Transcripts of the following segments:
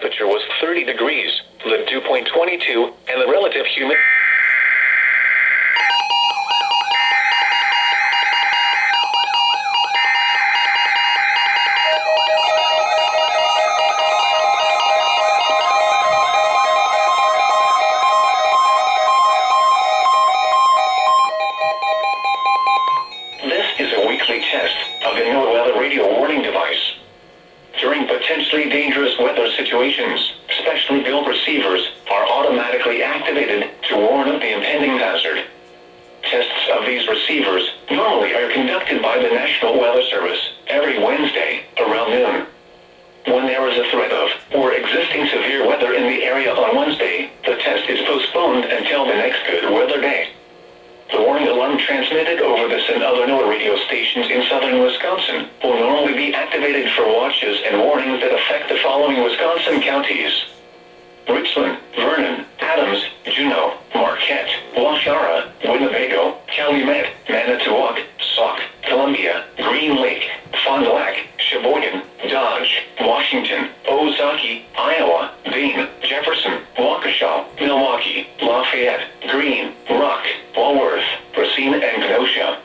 temperature was 30 degrees, the dew point 22, and the relative humidity. This is a weekly test of the NOAA radio warning device. During potentially dangerous weather situations, specially built receivers are automatically activated to warn of the impending hazard. Tests of these receivers normally are conducted by the National Weather Service every Wednesday around noon. When there is a threat of or existing severe weather in the area on Wednesday, the test is postponed until the next good weather day. The warning alarm transmitted over this and other NOAA radio stations in southern Wisconsin will normally be activated for watches and warnings that affect the following Wisconsin counties: Richland, Vernon, Adams, Juneau, Marquette, Waushara, Winnebago, Calumet, Manitowoc, Sauk, Columbia, Green Lake, Fond du Lac, Sheboygan, Dodge, Washington, Ozaukee, Iowa, Dane, Jefferson, Waukesha, Milwaukee, Lafayette, Greene, Rock, Walworth, Racine, and Kenosha.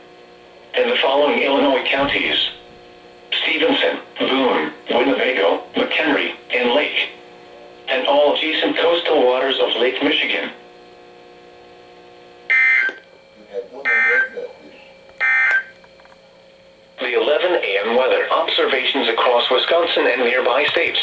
And the following Illinois counties: Stevenson, Boone, Winnebago, McHenry, and Lake, and all adjacent coastal waters of Lake Michigan. The 11 a.m. weather observations across Wisconsin and nearby states.